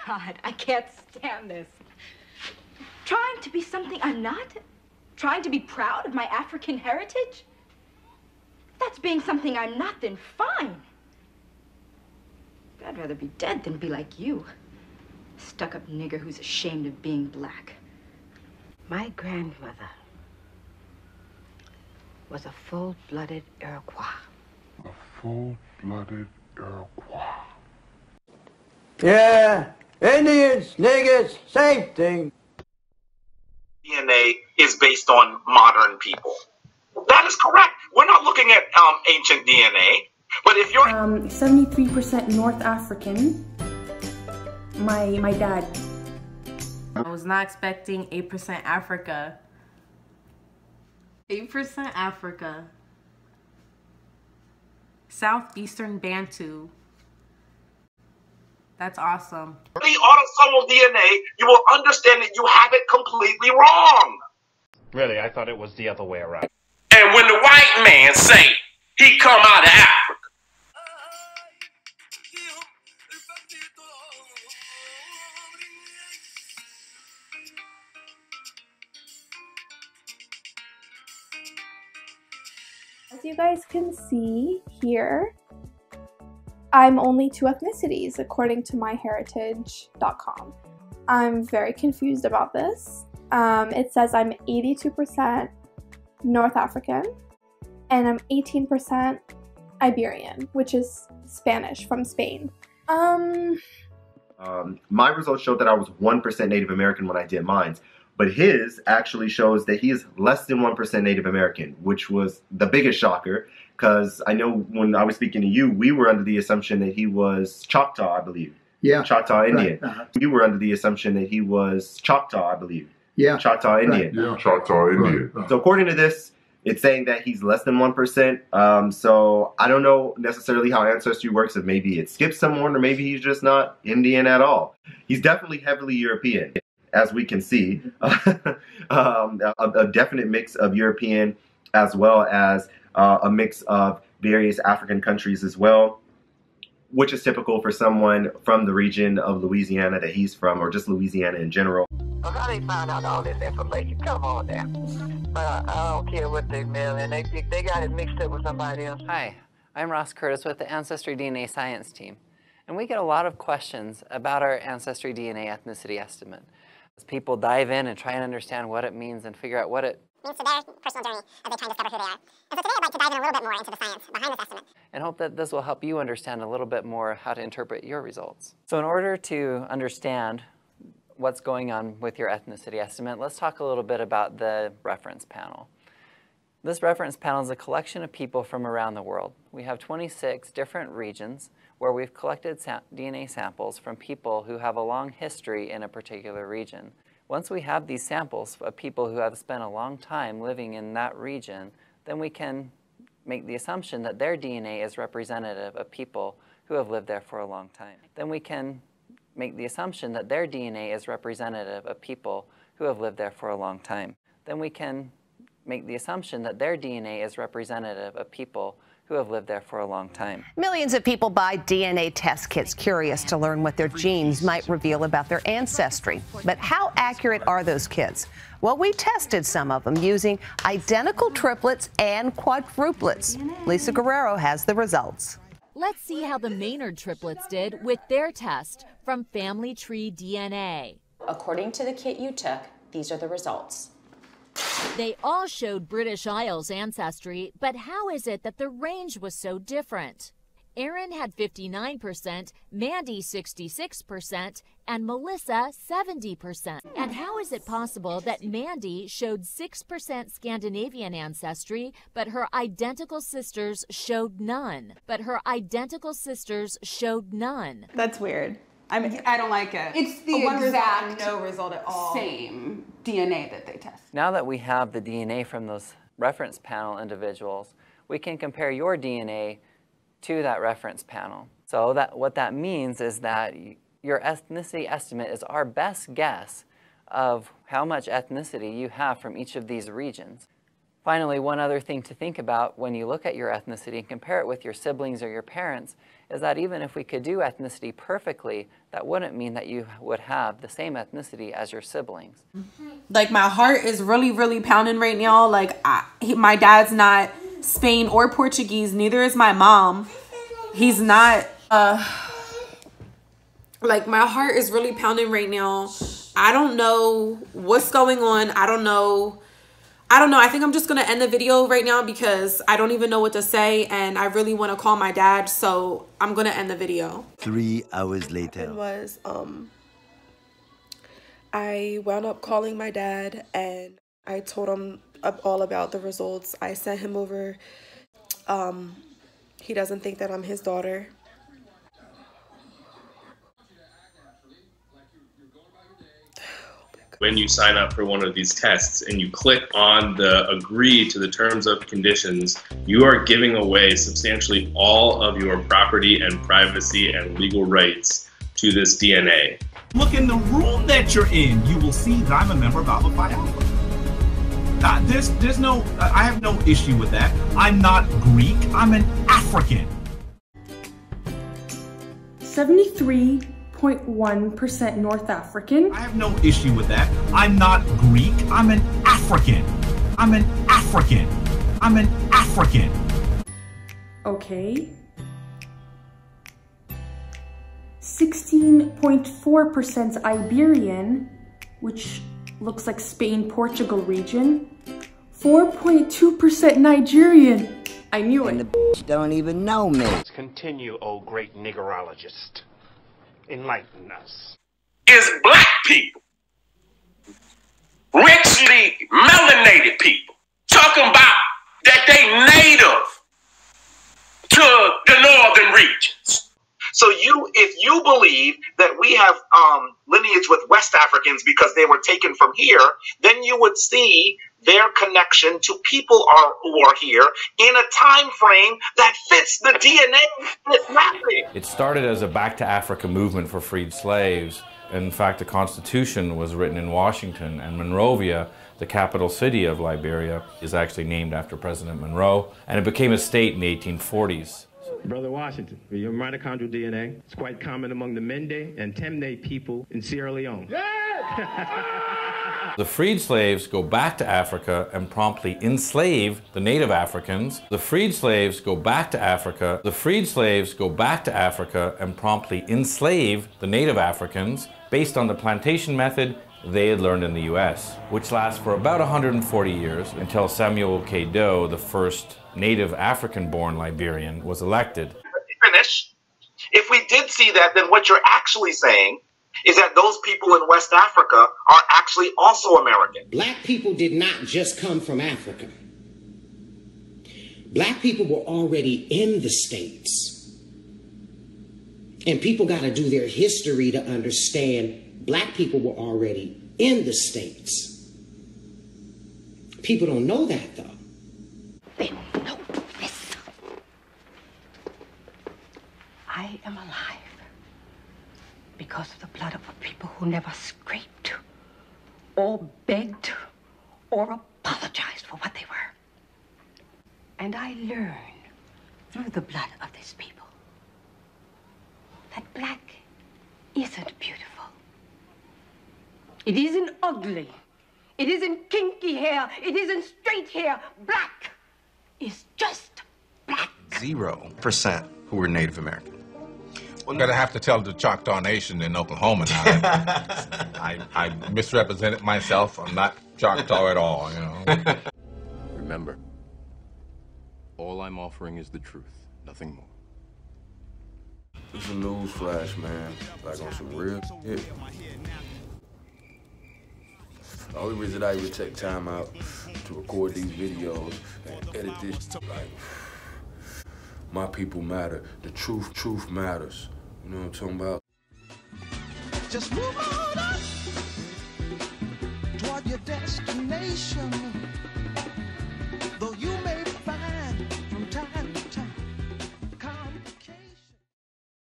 God, I can't stand this. Trying to be something I'm not? Trying to be proud of my African heritage? If that's being something I'm not, then fine. I'd rather be dead than be like you. Stuck-up nigger who's ashamed of being black. My grandmother was a full-blooded Iroquois. A full-blooded Iroquois. Yeah, Indians, niggers, same thing. DNA is based on modern people. That is correct. We're not looking at ancient DNA, but if you're 73% North African. My dad. I was not expecting 8% Africa. 8% Africa. Southeastern Bantu. That's awesome. the autosomal DNA, you will understand that you have it completely wrong. Really, I thought it was the other way around. And when the white man say he come out of Africa, As you guys can see here, I'm only two ethnicities according to myheritage.com. I'm very confused about this. It says I'm 82% North African and I'm 18% Iberian, which is Spanish from Spain. My results showed that I was 1% Native American when I did mine, but his actually shows that he is less than 1% Native American, which was the biggest shocker, because I know when I was speaking to you, we were under the assumption that he was Choctaw, I believe. Yeah. Choctaw Indian. Right. We were under the assumption that he was Choctaw, I believe. Yeah. Choctaw Indian. Yeah, Choctaw Indian. Right. So according to this, it's saying that he's less than 1%. So I don't know necessarily how ancestry works, if maybe it skips someone or maybe he's just not Indian at all. He's definitely heavily European, as we can see. A definite mix of European as well as a mix of various African countries as well, which is typical for someone from the region of Louisiana that he's from, or just Louisiana in general. Well, how they found out all this information? Come on now. I don't care what they mail in. They got it mixed up with somebody else. Hi, I'm Ross Curtis with the Ancestry DNA Science Team, and we get a lot of questions about our Ancestry DNA ethnicity estimate. As people dive in and try and understand what it means and figure out what it means to their personal journey as they try and discover who they are. And so today I'd like to dive in a little bit more into the science behind this estimate. And hope that this will help you understand a little bit more how to interpret your results. So in order to understand what's going on with your ethnicity estimate, let's talk a little bit about the reference panel. This reference panel is a collection of people from around the world. We have 26 different regions where we've collected DNA samples from people who have a long history in a particular region. Once we have these samples of people who have spent a long time living in that region, then we can make the assumption that their DNA is representative of people who have lived there for a long time. Then we can make the assumption that their DNA is representative of people who have lived there for a long time. Then we can make the assumption that their DNA is representative of people who have lived there for a long time. Millions of people buy DNA test kits curious to learn what their genes might reveal about their ancestry. But how accurate are those kits? Well, we tested some of them using identical triplets and quadruplets. Lisa Guerrero has the results. Let's see how the Maynard triplets did with their test from Family Tree DNA. According to the kit you took, these are the results. They all showed British Isles ancestry, but how is it that the range was so different? Aaron had 59%, Mandy 66%, and Melissa 70%. And how is it possible that Mandy showed 6% Scandinavian ancestry, but her identical sisters showed none? That's weird. I don't like it. It's the exact no result at all. Same DNA that they test. Now that we have the DNA from those reference panel individuals, we can compare your DNA to that reference panel. So what that means is that your ethnicity estimate is our best guess of how much ethnicity you have from each of these regions. Finally, one other thing to think about when you look at your ethnicity and compare it with your siblings or your parents is that even if we could do ethnicity perfectly, that wouldn't mean that you would have the same ethnicity as your siblings. Like, my heart is really, really pounding right now. Like, my dad's not Spain or Portuguese. Neither is my mom. He's not, like, my heart is really pounding right now. I don't know what's going on. I don't know. I think I'm just going to end the video right now because I don't even know what to say. And I really want to call my dad. So I'm going to end the video. 3 hours later. It was, I wound up calling my dad and I told him all about the results. I sent him over. He doesn't think that I'm his daughter. When you sign up for one of these tests and you click on the agree to the terms of conditions, you are giving away substantially all of your property and privacy and legal rights to this DNA. Look in the room that you're in, you will see that I'm a member of Alpha Phi Alpha. There's no, I have no issue with that. I'm not Greek, I'm an African. 73.1% North African. I have no issue with that. I'm not Greek, I'm an African. I'm an African. I'm an African. Okay. 16.4% Iberian, which looks like Spain, Portugal region. 4.2% Nigerian. I knew it. And the bitch don't even know me. Continue, oh great niggerologist. Enlighten us. Is black people, richly melanated people, talking about that they native to the northern regions. So if you believe that we have lineage with West Africans because they were taken from here, then you would see their connection to people who are here in a time frame that fits the DNA mapping. It started as a Back to Africa movement for freed slaves. In fact, the Constitution was written in Washington, and Monrovia, the capital city of Liberia, is actually named after President Monroe, and it became a state in the 1840s. Brother Washington, your mitochondrial DNA is quite common among the Mende and Temne people in Sierra Leone. The freed slaves go back to Africa and promptly enslave the native Africans. The freed slaves go back to Africa. The freed slaves go back to Africa and promptly enslave the native Africans based on the plantation method they had learned in the US, which lasts for about 140 years until Samuel K. Doe, the first native African-born Liberian, was elected. Finish. If we did see that, then what you're actually saying is that those people in West Africa are actually also American. Black people did not just come from Africa. Black people were already in the States. And people got to do their history to understand Black people were already in the States. People don't know that, though. They don't know this. I am alive because of the blood of a people who never scraped or begged or apologized for what they were. And I learned through the blood of these people that black isn't beautiful. It isn't ugly. It isn't kinky hair. It isn't straight hair. Black is just black. 0% who were Native American. We're gonna have to tell the Choctaw Nation in Oklahoma now that I misrepresented myself. I'm not Choctaw at all, you know. Remember, all I'm offering is the truth, nothing more. It's a news flash, man. Like on some real shit. The only reason I even take time out to record these videos and edit this, like, my people matter. The truth matters. You know what I'm talking about? Just move on up toward your destination.